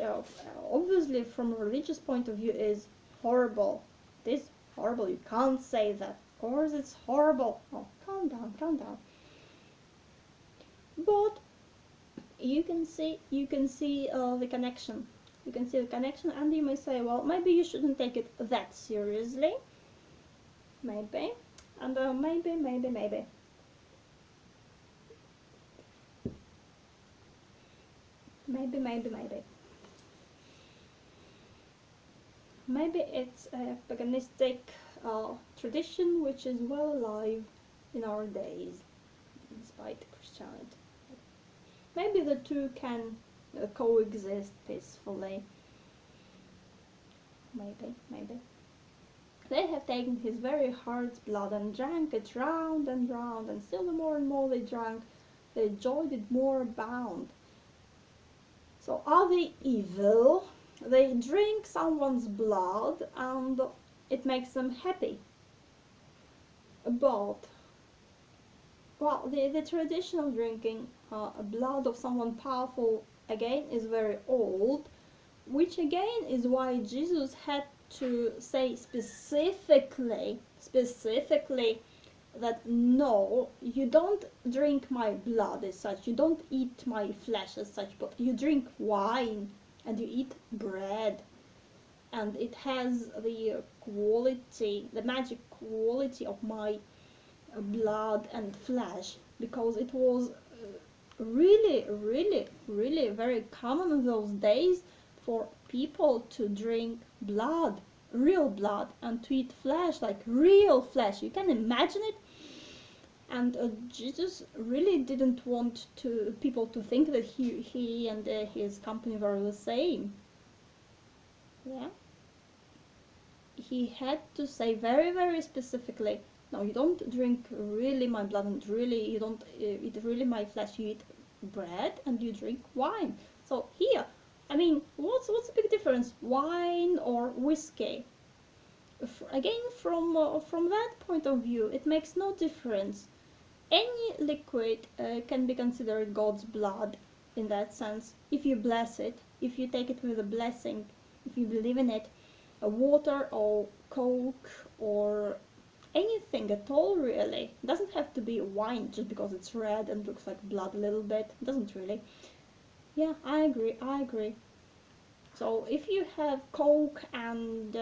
obviously from a religious point of view is horrible. It is horrible, you can't say that. Of course it's horrible. Oh, calm down. But you can see the connection. You can see the connection, and you may say, well, maybe you shouldn't take it that seriously. Maybe. And maybe. Maybe it's a paganistic tradition which is well alive in our days, despite Christianity. Maybe the two can coexist peacefully. Maybe. They have taken his very heart's blood and drank it round and round, and still the more and more they drank, their joy did more abound. So are they evil? They drink someone's blood and it makes them happy. But, well, the tradition of drinking blood of someone powerful, again, is very old, which again is why Jesus had to say specifically that no, you don't drink my blood as such, you don't eat my flesh as such, but you drink wine and you eat bread, and it has the quality, the magic quality of my blood and flesh, because it was really very common in those days for people to drink blood, real blood, and to eat flesh, like real flesh. You can imagine it. And Jesus really didn't want people to think that he and his company were the same. Yeah. He had to say very specifically, no, you don't drink really my blood, and really you don't eat really my flesh. You eat bread and you drink wine. So here, I mean, what's the big difference? Wine or whiskey? Again, from that point of view, it makes no difference. Any liquid can be considered God's blood in that sense, if you bless it, if you take it with a blessing, if you believe in it. Water or Coke or anything at all, really. It doesn't have to be wine just because it's red and looks like blood a little bit. It doesn't really. Yeah, I agree. So if you have Coke and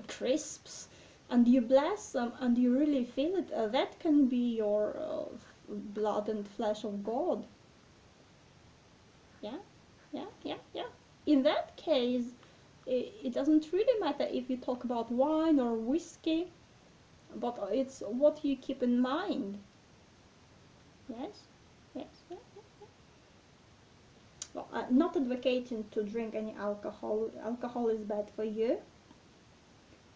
crisps and you bless them and you really feel it, that can be your blood and flesh of God. Yeah. In that case, it doesn't really matter if you talk about wine or whiskey, but it's what you keep in mind. Yes. Well, I'm not advocating to drink any alcohol. Alcohol is bad for you.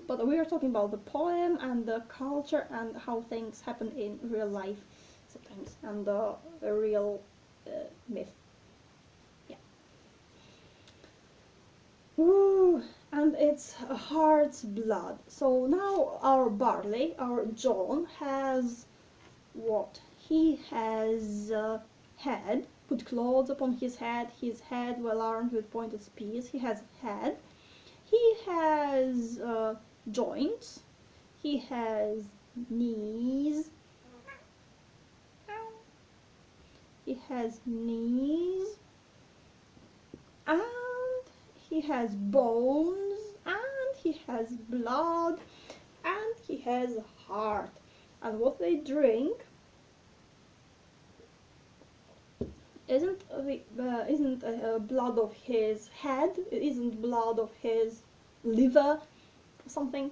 But we are talking about the poem and the culture and how things happen in real life sometimes, and the real myth. Yeah. Ooh, and it's a heart's blood. So now our Barley, our John, has what? He has head, put clothes upon his head well armed with pointed spears. He has head. He has joints. He has knees. He has knees. And he has bones. And he has blood. And he has a heart. And what they drink isn't blood of his head, it isn't blood of his liver or something,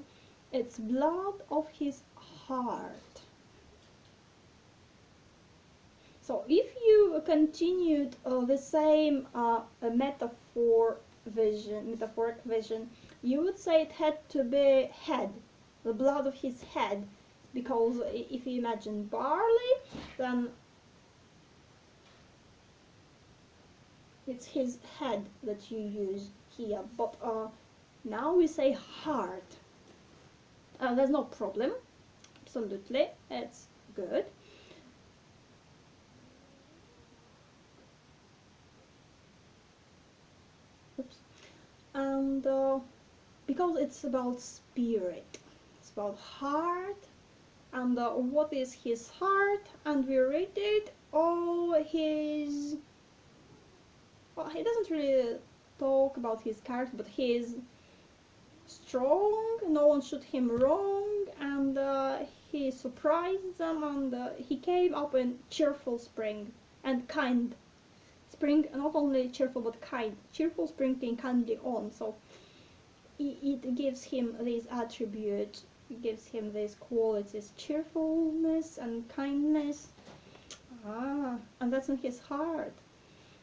it's blood of his heart. So if you continued the same metaphoric vision, you would say it had to be head, the blood of his head, because if you imagine barley, then it's his head that you use here, but now we say heart. There's no problem, absolutely, it's good. Oops. And because it's about spirit, it's about heart, and what is his heart, and we read it, oh, his... Well, he doesn't really talk about his character, but he is strong, no one shoot him wrong, and he surprised them, and he came up in cheerful spring and kind. Spring, not only cheerful but kind. Cheerful spring can kindly on, so it gives him these attributes, it gives him these qualities, cheerfulness and kindness. And that's in his heart.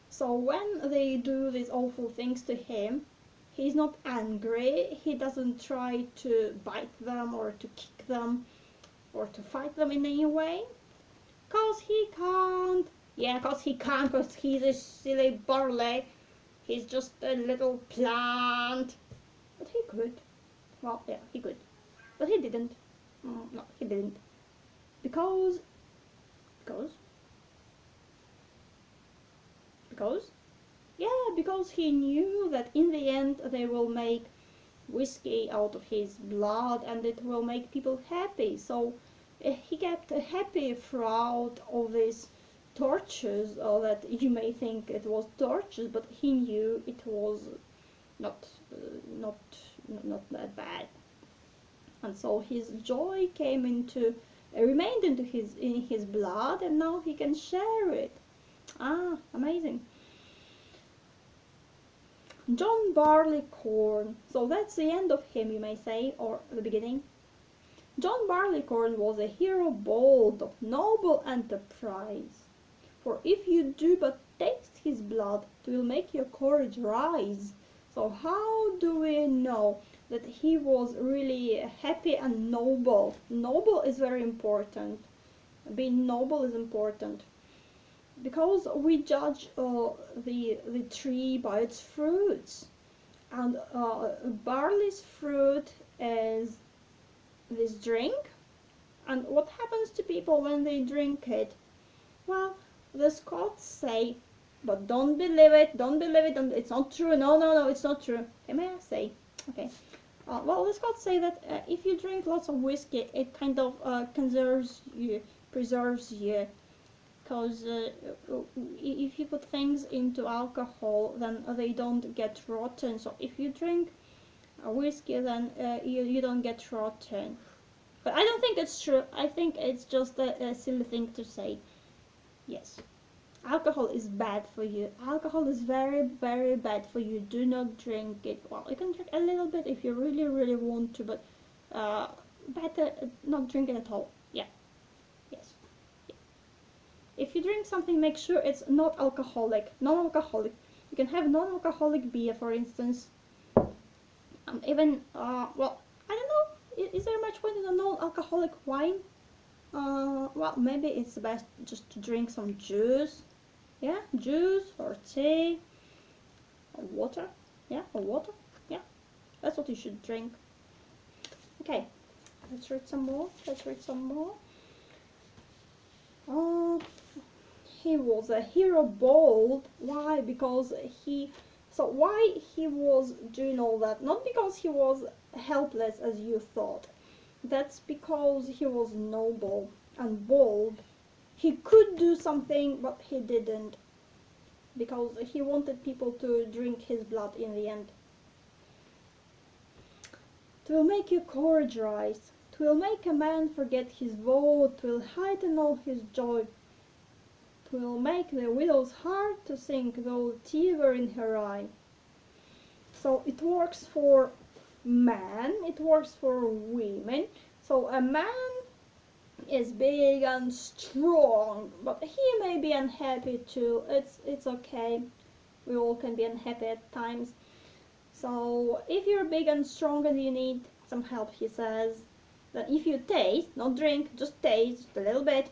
So when they do these awful things to him, he's not angry, he doesn't try to bite them or to kick them or to fight them in any way. Cause he can't. Yeah, cause he can't, cause he's a silly barley. He's just a little plant. But he could. Well, yeah, he could. But he didn't. No, he didn't. Because? Yeah, because he knew that in the end they will make whiskey out of his blood and it will make people happy. So he kept happy throughout all these tortures, or that you may think it was tortures, but he knew it was not that bad. And so his joy remained in his blood, and now he can share it. Amazing. John Barleycorn. So that's the end of him, you may say, or the beginning. John Barleycorn was a hero bold, of noble enterprise. For if you do but taste his blood, 'twill make your courage rise. So how do we know that he was really happy and noble? Noble is very important. Being noble is important. Because we judge the tree by its fruits. And barley's fruit is this drink. And what happens to people when they drink it? Well, the Scots say, but don't believe it, it's not true, no, it's not true. Okay, may I say? Okay. Well, the Scots say that if you drink lots of whiskey, it kind of preserves you. Because if you put things into alcohol, then they don't get rotten. So if you drink whiskey, then you don't get rotten. But I don't think it's true. I think it's just a silly thing to say. Yes, alcohol is bad for you. Alcohol is very, very bad for you. Do not drink it. Well, you can drink a little bit if you really, really want to, but better not drink it at all. Yeah. Yes. Yeah. If you drink something, make sure it's not alcoholic. Non-alcoholic. You can have non-alcoholic beer, for instance. Even, well, I don't know. Is there much point in a non-alcoholic wine? Well, maybe it's best just to drink some juice. Yeah, juice or tea or water. Yeah, or water. Yeah, that's what you should drink. Okay, let's read some more. He was a hero bold. Why? Because why he was doing all that? Not because he was helpless as you thought. That's because he was noble and bold. He could do something, but he didn't. Because he wanted people to drink his blood in the end. 'Twill make your courage rise. 'Twill make a man forget his woe. 'Twill heighten all his joy. 'Twill make the widow's heart to sink, though a tear were in her eye. So it works for men, it works for women. So a man is big and strong, but he may be unhappy too. It's okay. We all can be unhappy at times. So if you're big and strong and you need some help, he says, that if you taste, not drink, just taste a little bit,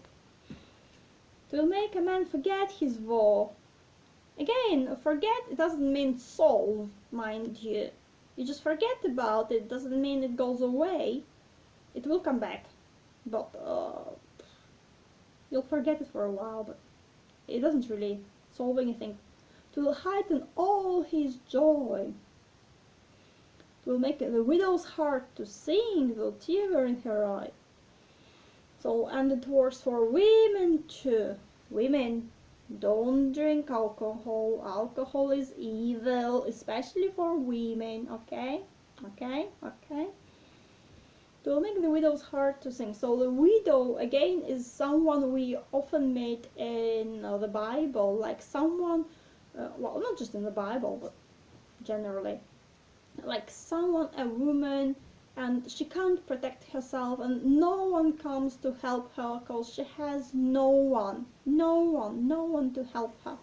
it will make a man forget his woe. Again, forget, it doesn't mean solve, mind you. You just forget about it, doesn't mean it goes away. It will come back, but you'll forget it for a while, but it doesn't really solve anything. It will heighten all his joy. It will make the widow's heart to sing, though tear were in her eye. So, and it works for women too. Women, Don't drink alcohol. Alcohol is evil, especially for women, okay? Okay, okay. To make the widow's heart to sing. So the widow, again, is someone we often meet in the Bible, like someone, well, not just in the Bible, but generally, like someone, a woman, and she can't protect herself, and no one comes to help her because she has no one to help her.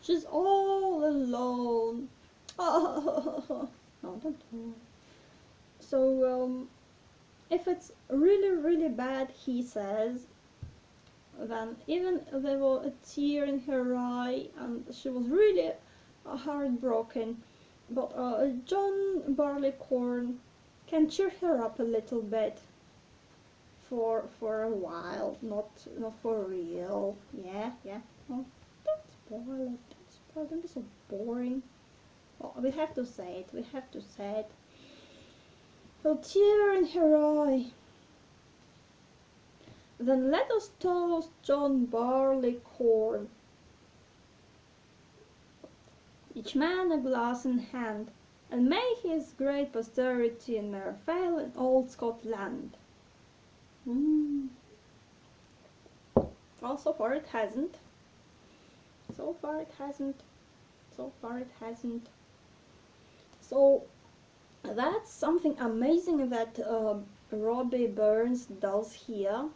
She's all alone. Oh, no, don't worry. So, if it's really, really bad, he says, then even there was a tear in her eye and she was really heartbroken, but John Barleycorn can cheer her up a little bit for a while, not for real. Yeah, yeah. Oh, don't spoil it. Don't spoil it. Don't be so boring. Well, we have to say it. We have to say it. A tear in her eye. Then let us toast John Barleycorn. Each man a glass in hand, and may his great posterity ne'er fail in old Scotland. Well, so far it hasn't. So far it hasn't. So far it hasn't. So that's something amazing that Robbie Burns does here.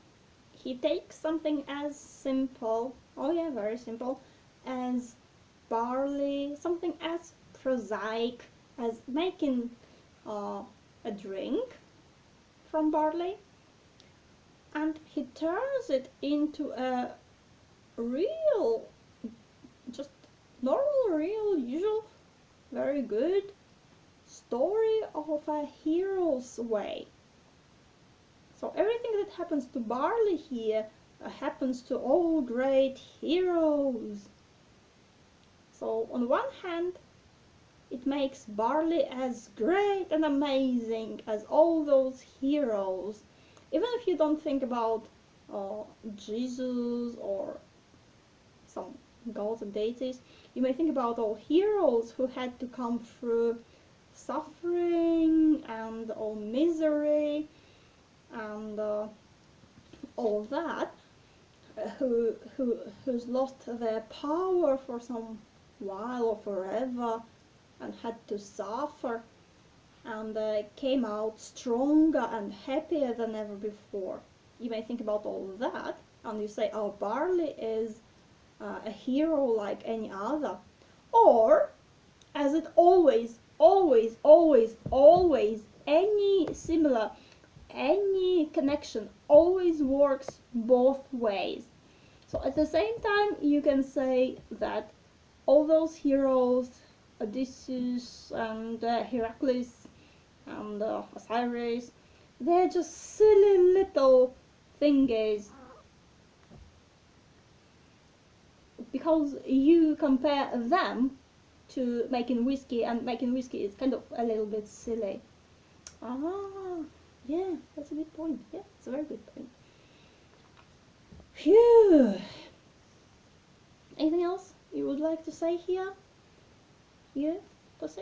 He takes something as simple, oh yeah, very simple, as barley, something as prosaic as making a drink from barley, and he turns it into a real, just normal, real, usual, very good story of a hero's way. So everything that happens to barley here happens to all great heroes. So on one hand, it makes barley as great and amazing as all those heroes. Even if you don't think about Jesus or some gods and deities, you may think about all heroes who had to come through suffering and all misery and all that, who's lost their power for some while or forever and had to suffer and came out stronger and happier than ever before. You may think about all that and you say, oh, barley is a hero like any other. Or, as it always, any connection always works both ways. So at the same time, you can say that all those heroes, Odysseus and Heracles and Osiris, they're just silly little thingies. Because you compare them to making whiskey, and making whiskey is kind of a little bit silly. Ah, yeah, that's a good point. Yeah, it's a very good point. Phew. Anything else you would like to say here? You, Pussy?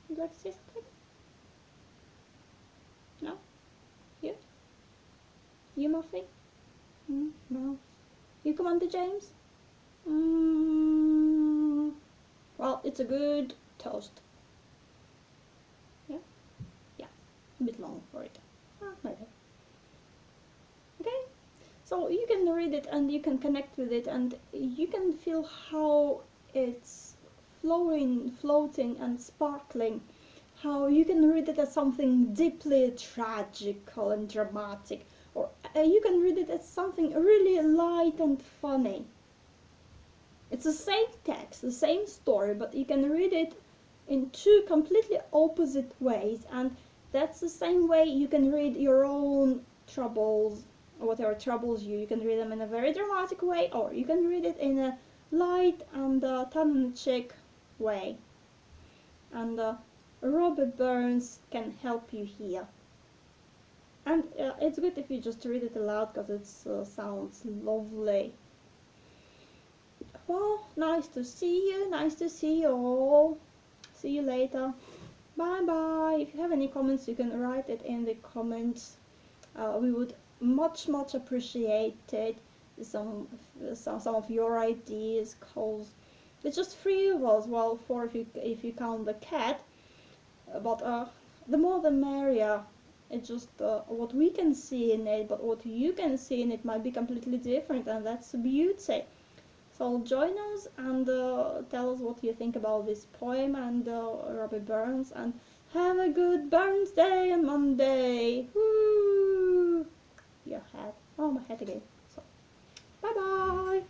Would you like to say something? No? You? You, Muffy? No. You, Commander James? Well, it's a good toast. Yeah? Yeah. A bit long for it. Maybe. Okay? So you can read it and you can connect with it and you can feel how it's flowing, floating and sparkling. How you can read it as something deeply tragical and dramatic. Or you can read it as something really light and funny. It's the same text, the same story, but you can read it in two completely opposite ways, and that's the same way you can read your own troubles, or whatever troubles you. You can read them in a very dramatic way, or you can read it in a light and tongue-in-cheek way. And Robert Burns can help you here. And it's good if you just read it aloud, because it sounds lovely. Well, nice to see you. Nice to see you all. See you later. Bye bye. If you have any comments, you can write it in the comments. We would much appreciate it. Some of your ideas, cause it's just 3 of us. Well, 4 if you count the cat. But the more the merrier. It's just what we can see in it, but what you can see in it might be completely different, and that's the beauty. So join us and tell us what you think about this poem and Robbie Burns, and have a good Burns Day on Monday. Woo! Your head. Oh, my head again. So, bye bye.